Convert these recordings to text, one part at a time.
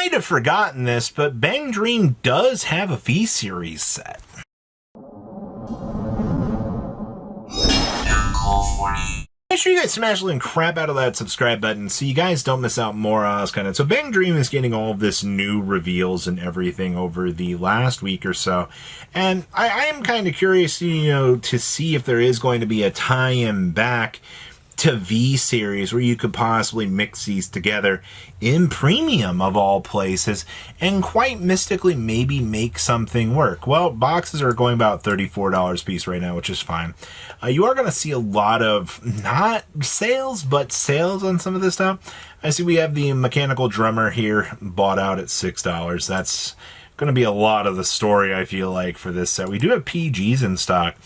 might have forgotten this, but Bang Dream does have a V-Series set. Make sure you guys smash the crap out of that subscribe button so you guys don't miss out more on us kind of. So Bang Dream is getting all of this new reveals and everything over the last week or so. And I am kind of curious, to see if there is going to be a tie-in back to V-Series where you could possibly mix these together in premium of all places and quite mystically maybe make something work. Well, boxes are going about $34 a piece right now, which is fine. You are going to see a lot of not sales, but sales on some of this stuff. I see we have the mechanical drummer here bought out at $6. That's going to be a lot of the story, I feel like, for this set. We do have PGs in stock.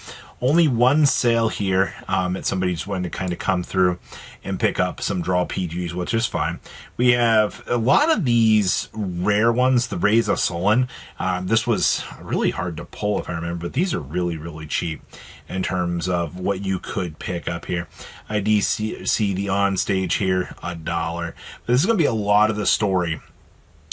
Only one sale here at somebody just wanting to kind of come through and pick up some draw PGs, which is fine. We have a lot of these rare ones, the Reza Solon. This was really hard to pull if I remember, but these are really, really cheap in terms of what you could pick up here. I do see the on stage here, $1. But this is going to be a lot of the story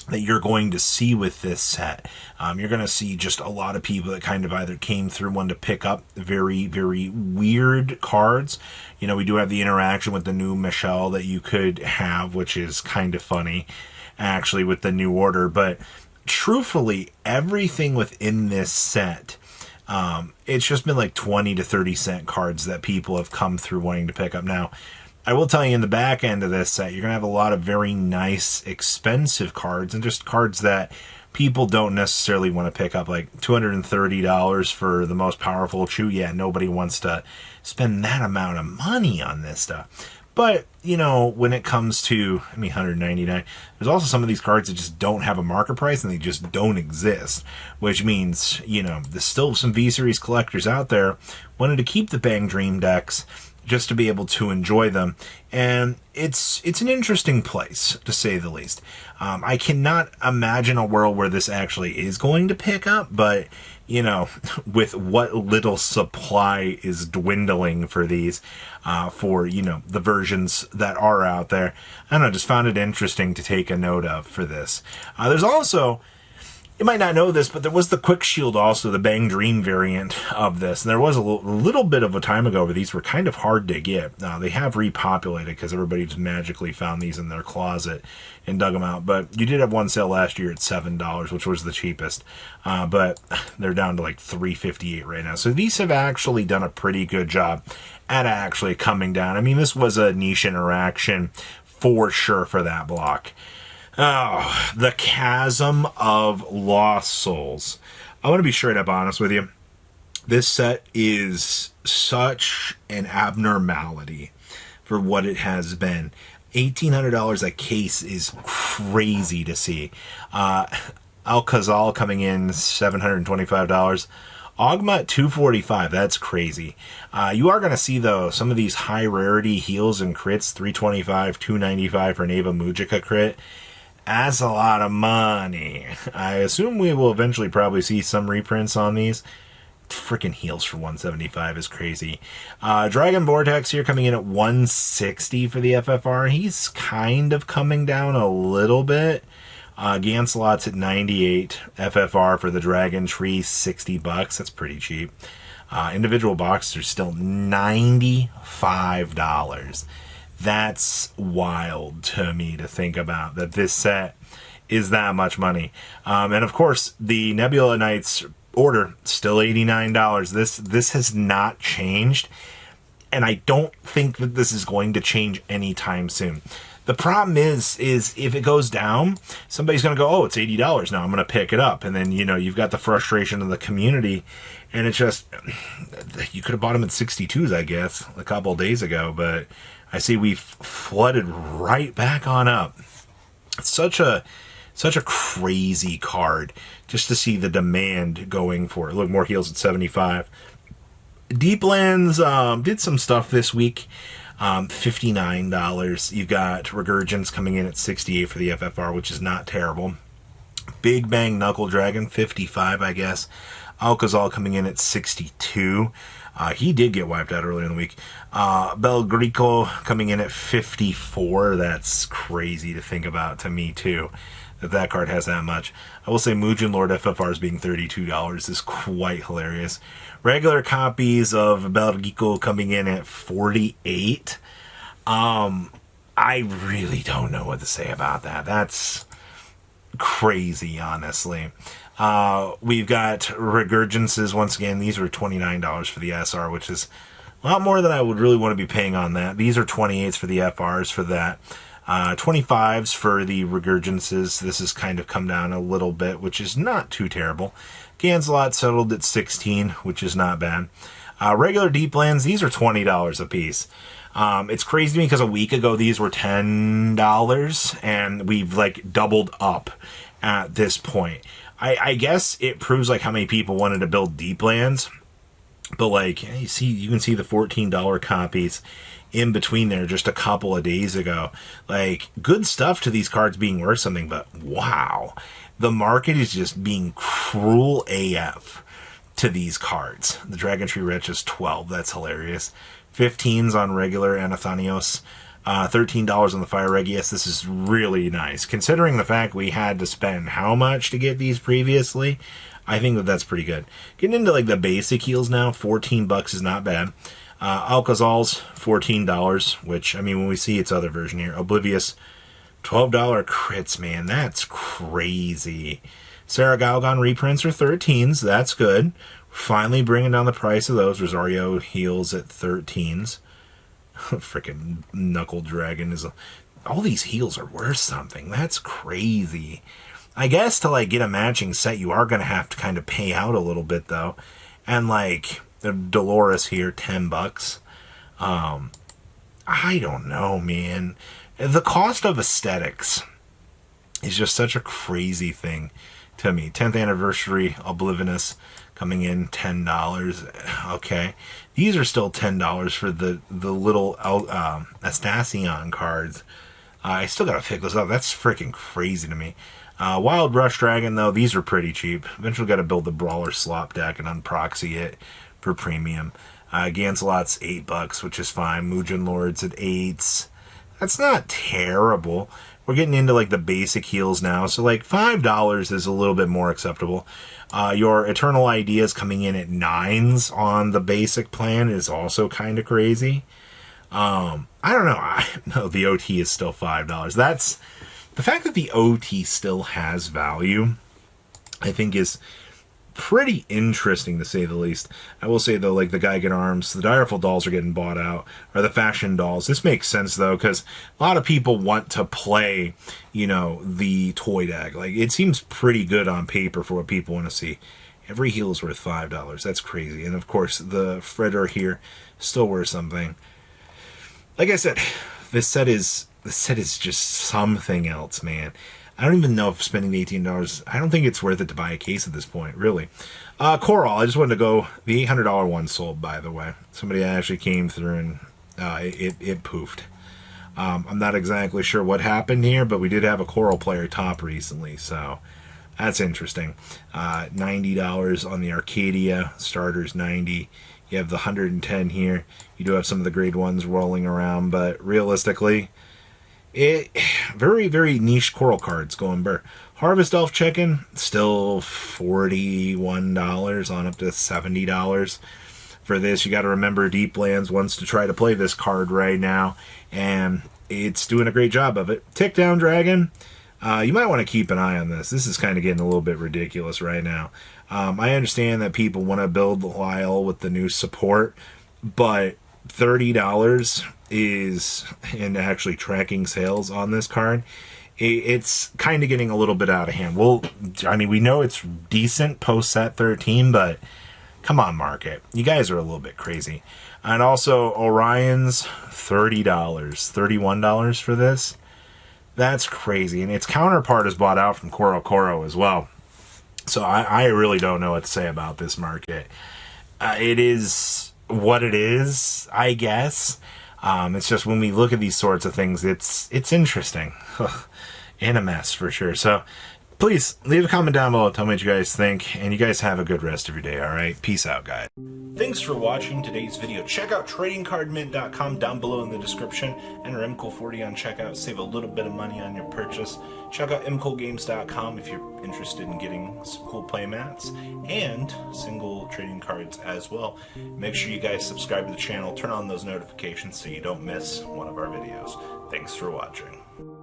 that you're going to see with this set. You're going to see just a lot of people that kind of either came through wanting to pick up very, very weird cards. We do have the interaction with the new Michelle that you could have, which is kind of funny, actually, with the new order. But truthfully, everything within this set, it's just been like 20 to 30 cent cards that people have come through wanting to pick up. Now, I will tell you, in the back end of this set, you're going to have a lot of very nice, expensive cards, and just cards that people don't necessarily want to pick up, like $230 for the most powerful Chew. Yeah, nobody wants to spend that amount of money on this stuff. But, when it comes to, $199, there's also some of these cards that just don't have a market price, and they just don't exist, which means, there's still some V-Series collectors out there wanting to keep the Bang Dream decks just to be able to enjoy them. And it's an interesting place, to say the least. I cannot imagine a world where this actually is going to pick up, but, with what little supply is dwindling for these, for, the versions that are out there, I don't know, just found it interesting to take a note of for this. There's also, you might not know this, but there was the Quick Shield also, the Bang Dream variant of this. And there was a little bit of a time ago where these were kind of hard to get. They have repopulated because everybody just magically found these in their closet and dug them out. But you did have one sale last year at $7, which was the cheapest. But they're down to like $3.58 right now. So these have actually done a pretty good job at actually coming down. This was a niche interaction for sure for that block. Oh, the Chasm of Lost Souls. I want to be straight up honest with you. This set is such an abnormality for what it has been. $1,800 a case is crazy to see. Al-Khazal coming in $725. Ogma at $245. That's crazy. You are going to see, though, some of these high rarity heals and crits, $325, $295 for an Ava Mujica crit. That's a lot of money. I assume we will eventually probably see some reprints on these. Freaking heals for $175 is crazy. Dragon Vortex here coming in at $160 for the FFR. He's kind of coming down a little bit. Gancelot's at $98. FFR for the Dragon Tree, $60. That's pretty cheap. Individual boxes are still $95. That's wild to me to think about, that this set is that much money. And of course, the Nebula Knights order, still $89. This has not changed, and I don't think that this is going to change anytime soon. The problem is if it goes down, somebody's going to go, oh, it's $80 now, I'm going to pick it up. And then, you've got the frustration of the community, and it's just, you could have bought them at 62s, I guess, a couple of days ago, but I see we've flooded right back on up. It's such a crazy card just to see the demand going for it. Look, more heals at 75. Deeplands did some stuff this week. $59. You got Regurgence coming in at 68 for the FFR, which is not terrible. Big Bang Knuckle Dragon, 55, I guess. Alcazal coming in at 62. He did get wiped out earlier in the week. Belgrico coming in at 54. That's crazy to think about to me, too. that card has that much. I will say Mugen Lord FFRs being $32 is quite hilarious. Regular copies of Belgico coming in at $48. I really don't know what to say about that. That's crazy, honestly. We've got Regurgences once again. These are $29 for the SR, which is a lot more than I would really want to be paying on that. These are 28s for the FRs for that. 25s for the Regurgences. This has kind of come down a little bit, which is not too terrible. Ganslot settled at 16, which is not bad. Regular Deep Lands, these are $20 a piece. It's crazy to me because a week ago these were $10, and we've like doubled up at this point. I guess it proves like how many people wanted to build Deep Lands, but like you can see the $14 copies in between there just a couple of days ago. Like, good stuff to these cards being worth something, but wow, the market is just being cruel AF to these cards. The Dragon Tree Wretch is 12. That's hilarious. 15s on regular Anathanios. $13 on the Fire Regius. This is really nice. Considering the fact we had to spend how much to get these previously, I think that that's pretty good. Getting into like the basic heals now, $14 is not bad. Alcazal's $14, which, I mean, when we see its other version here, Oblivious, $12 crits, man, that's crazy. Sarah Galgon reprints are 13s, that's good. Finally bringing down the price of those. Rosario heals at 13s. Freaking Knuckle Dragon is... all these heals are worth something. That's crazy. I guess to like get a matching set, you are going to have to kind of pay out a little bit, though. And like... Dolores here, $10. I don't know, man. The cost of aesthetics is just such a crazy thing to me. 10th anniversary Oblivious coming in $10. Okay, these are still $10 for the little Astacion cards. I still gotta pick those up. That's freaking crazy to me. Wild Rush Dragon, though, these are pretty cheap. Eventually got to build the Brawler Slop deck and unproxy it for premium. Ganslot's $8, which is fine. Mugen Lord's at 8s. That's not terrible. We're getting into like the basic heals now, so like $5 is a little bit more acceptable. Your Eternal Ideas coming in at 9s on the basic plan is also kind of crazy. I don't know. No, the OT is still $5. That's the fact that the OT still has value, I think, is pretty interesting to say the least. I will say though, like the Gigan Arms, the Direful dolls are getting bought out, or the Fashion dolls. This makes sense though, because a lot of people want to play, you know, the toy deck. Like, it seems pretty good on paper for what people want to see. Every heal is worth $5. That's crazy. And of course, the Fredder here still worth something. Like I said, this set is just something else, man. I don't even know if spending the $18, I don't think it's worth it to buy a case at this point, really. Coral, I just wanted to go, the $800 one sold, by the way. Somebody actually came through and it poofed. I'm not exactly sure what happened here, but we did have a Coral player top recently, so that's interesting. $90 on the Arcadia, starters $90. You have the 110 here. You do have some of the grade ones rolling around, but realistically, very, very niche Coral cards going burr. Harvest Elf check-in, still $41 on up to $70 for this. You got to remember, Deep Lands wants to try to play this card right now, and it's doing a great job of it. Tick Down Dragon, you might want to keep an eye on this. This is kind of getting a little bit ridiculous right now. I understand that people want to build Lyle with the new support, but $30 is, and actually tracking sales on this card, it's kind of getting a little bit out of hand. Well, I mean, we know it's decent post set 13, but come on, market, you guys are a little bit crazy. And also Orion's $30, $31 for this. That's crazy. And its counterpart is bought out from Coro as well. So I really don't know what to say about this market. It is what it is, I guess. It's just when we look at these sorts of things, it's interesting. In a mess, for sure. So Please leave a comment down below. Tell me what you guys think, and you guys have a good rest of your day, alright? Peace out, guys. Thanks for watching today's video. Check out tradingcardmint.com down below in the description. Enter MCool40 on checkout. Save a little bit of money on your purchase. Check out mcoolgames.com if you're interested in getting some cool play mats and single trading cards as well. Make sure you guys subscribe to the channel. Turn on those notifications so you don't miss one of our videos. Thanks for watching.